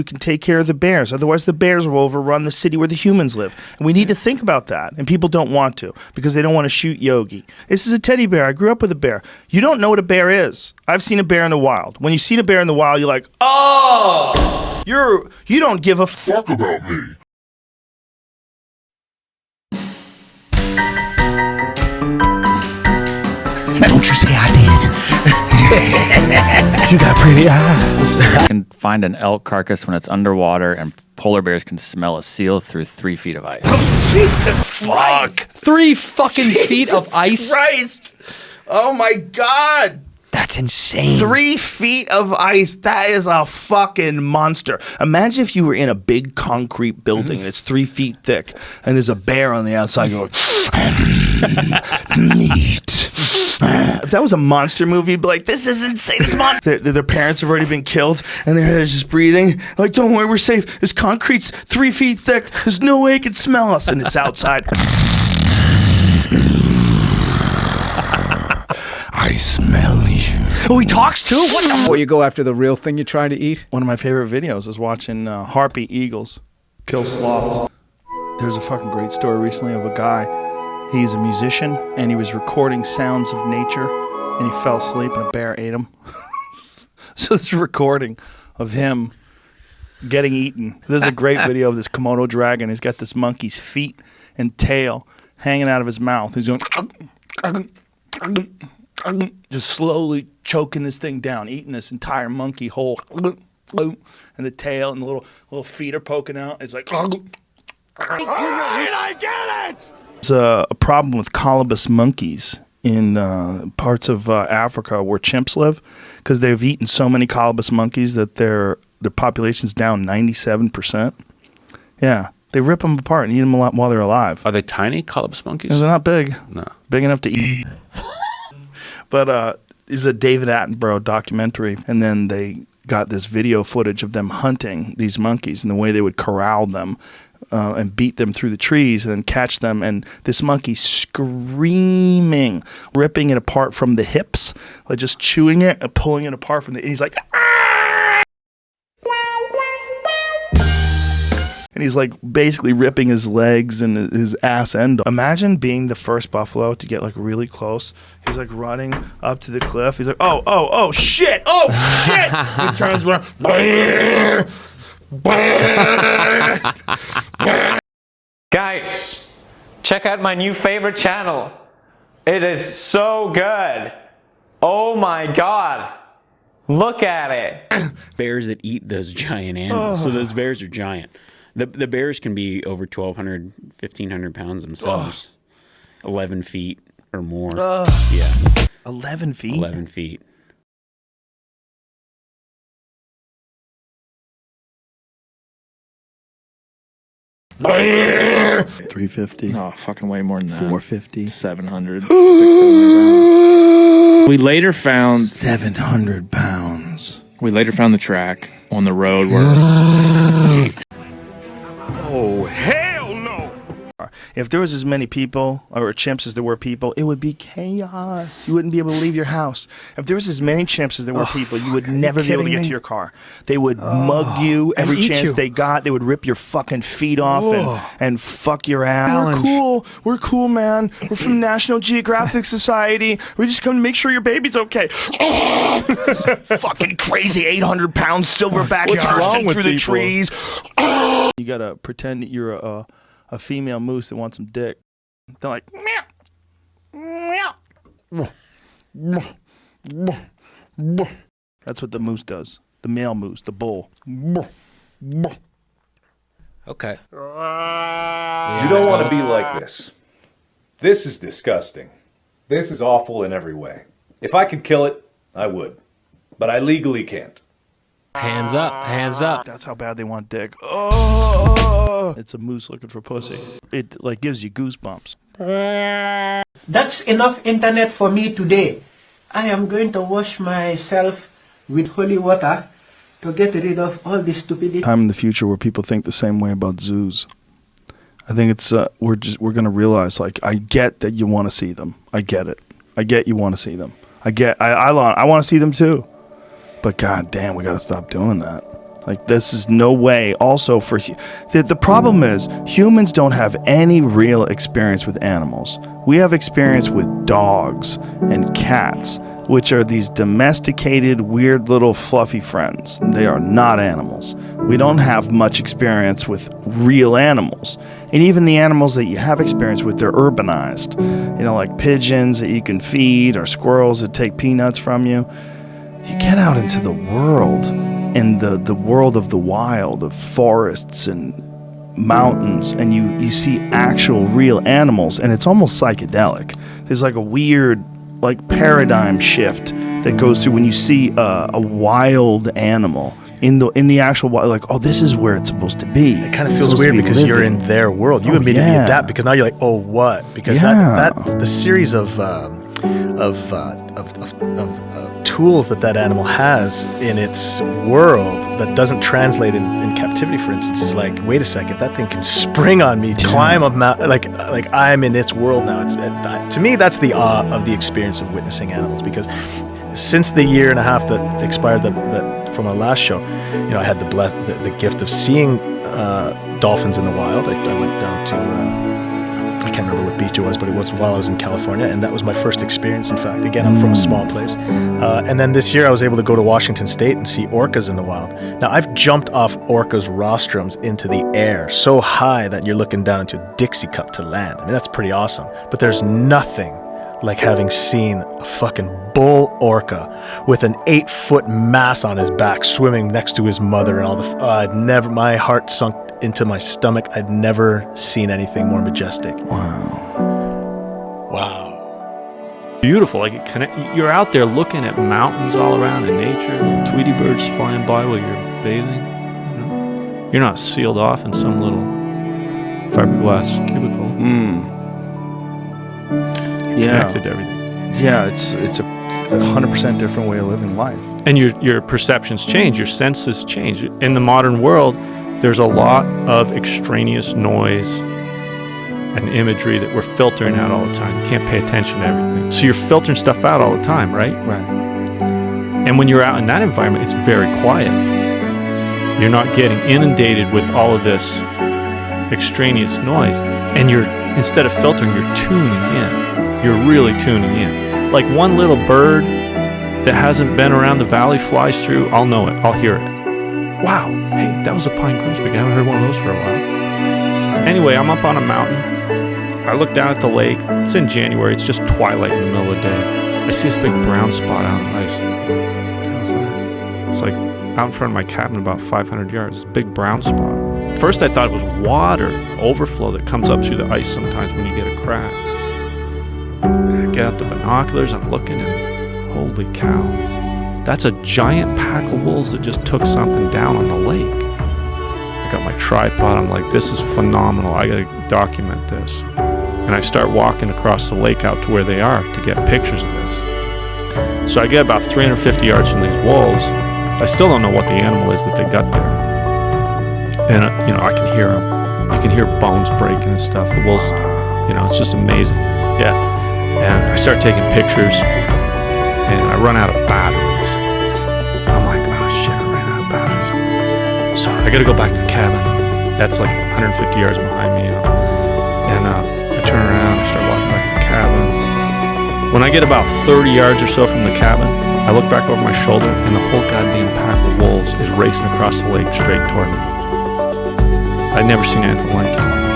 We can take care of the bears. Otherwise, the bears will overrun the city where the humans live. And we need to think about that. And people don't want to because they don't want to shoot Yogi. This is a teddy bear. I grew up with a bear. You don't know what a bear is. I've seen a bear in the wild. When you see a bear in the wild, you're like, oh, you don't give a fuck about me. Don't you say I did. You got pretty eyes. You can find an elk carcass when it's underwater, and polar bears can smell a seal through 3 feet of ice. Oh, Jesus fuck. 3 fucking feet of ice? Christ. Oh, my God. That's insane. 3 feet of ice. That is a fucking monster. Imagine if you were in a big concrete building and it's 3 feet thick and there's a bear on the outside going, meat. If that was a monster movie, you'd be like, this is insane. This monster. Their parents have already been killed and their head is just breathing. Like, don't worry, we're safe. This concrete's 3 feet thick. There's no way it can smell us. And it's outside. I smell you. Oh, he talks too? What the Before you go after the real thing you're trying to eat? One of my favorite videos is watching harpy eagles kill sloths. There's a fucking great story recently of a guy. He's a musician, and he was recording sounds of nature, and he fell asleep, and a bear ate him. So this recording of him getting eaten. There's a great video of this Komodo dragon. He's got this monkey's feet and tail hanging out of his mouth. He's going... just slowly choking this thing down, eating this entire monkey whole, and the tail and the little feet are poking out. It's like, I get it. There's a problem with colobus monkeys in parts of Africa where chimps live because they've eaten so many colobus monkeys that their population's down 97%. Yeah, they rip them apart and eat them a lot while they're alive. Are they tiny colobus monkeys? They're not big. No, big enough to eat. But it's a David Attenborough documentary, and then they got this video footage of them hunting these monkeys and the way they would corral them and beat them through the trees and then catch them. And this monkey screaming, ripping it apart from the hips, like just chewing it and pulling it apart from the. And he's like, ah! And he's like basically ripping his legs and his ass end. Imagine being the first buffalo to get like really close. He's like running up to the cliff. He's like, oh, shit. Oh, shit. He turns around. Guys, check out my new favorite channel. It is so good. Oh my God. Look at it. bears that eat those giant animals. So those bears are giant. The bears can be over 1,200, 1,500 pounds themselves. 11 feet or more. Yeah. 11 feet? 11 feet. $350. Oh, fucking way more than that. $450. 700. 600 pounds. We later found 700 pounds. We later found the track on the road where. Oh, hell no! If there was as many people or chimps as there were people, it would be chaos. You wouldn't be able to leave your house. If there was as many chimps as there were people, you would never be able to get to your car. They would mug you every chance they got. They would rip your fucking feet off and fuck your ass. We're cool, man. We're from National Geographic Society. We just come to make sure your baby's okay. Fucking crazy 800-pound silverback bursting through the trees. You gotta pretend that you're a female moose that wants some dick. They're like, meow, meow. That's what the moose does. The male moose, the bull. Okay. You don't want to be like this. This is disgusting. This is awful in every way. If I could kill it, I would. But I legally can't. Hands up, hands up. That's how bad they want dick. Oh, it's a moose looking for pussy. It like gives you goosebumps. That's enough internet for me today. I am going to wash myself with holy water to get rid of all this stupidity. Time in the future where people think the same way about zoos. I think it's we're gonna realize, like, I get that you want to see them. I get it. I get you want to see them. I want to see them too. But god damn, we gotta stop doing that. Like, this is no way. Also, the problem is humans don't have any real experience with animals. We have experience with dogs and cats, which are these domesticated, weird little fluffy friends. They are not animals. We don't have much experience with real animals. And even the animals that you have experience with, they're urbanized. You know, like pigeons that you can feed or squirrels that take peanuts from you. You get out into the world, and the world of the wild, of forests and mountains, and you see actual real animals, and it's almost psychedelic. There's like a weird like paradigm shift that goes through when you see a wild animal in the actual wild. Like, oh, this is where it's supposed to be. It kind of feels weird because you're in their world. You immediately adapt because now you're like, oh, what? Because that the series of tools that animal has in its world that doesn't translate in captivity, for instance, is like, wait a second, that thing can spring on me, climb up mountain, like I'm in its world now. It's to me, that's the awe of the experience of witnessing animals, because since the year and a half that expired that from our last show, you know, I had the gift of seeing dolphins in the wild. I went down to I can't remember what beach it was, but it was while I was in California, and that was my first experience. In fact, again, I'm from a small place. And then this year I was able to go to Washington State and see orcas in the wild. Now, I've jumped off orcas' rostrums into the air so high that you're looking down into a Dixie cup to land. I mean, that's pretty awesome. But there's nothing like having seen a fucking bull orca with an 8-foot mass on his back swimming next to his mother and all the... my heart sunk into my stomach. I'd never seen anything more majestic. Wow. Beautiful. Like, you're out there looking at mountains all around in nature, Tweety birds flying by while you're bathing. You know? You're not sealed off in some little fiberglass cubicle. Connected to everything. Yeah, it's a 100% different way of living life. And your perceptions change, your senses change. In the modern world, there's a lot of extraneous noise and imagery that we're filtering out all the time. You can't pay attention to everything. So you're filtering stuff out all the time, right? Right. And when you're out in that environment, it's very quiet. You're not getting inundated with all of this extraneous noise. And instead of filtering, you're tuning in. You're really tuning in. Like one little bird that hasn't been around the valley flies through, I'll know it. I'll hear it. Wow, hey, that was a pine grosbeak. I haven't heard one of those for a while. Anyway, I'm up on a mountain. I look down at the lake. It's in January. It's just twilight in the middle of the day. I see this big brown spot out on the ice. How's that? It's like out in front of my cabin about 500 yards. This big brown spot. First, I thought it was water overflow that comes up through the ice sometimes when you get a crack. And I get out the binoculars. I'm looking and holy cow. That's a giant pack of wolves that just took something down on the lake. I got my tripod. I'm like, this is phenomenal. I got to document this. And I start walking across the lake out to where they are to get pictures of this. So I get about 350 yards from these wolves. I still don't know what the animal is that they got there. And, I can hear them. You can hear bones breaking and stuff. The wolves, it's just amazing. Yeah. And I start taking pictures. And I run out of batteries. I'm like, oh shit, I ran out of batteries. So I gotta go back to the cabin. That's like 150 yards behind me. And I turn around and start walking back to the cabin. When I get about 30 yards or so from the cabin, I look back over my shoulder and the whole goddamn pack of wolves is racing across the lake straight toward me. I'd never seen anything like it.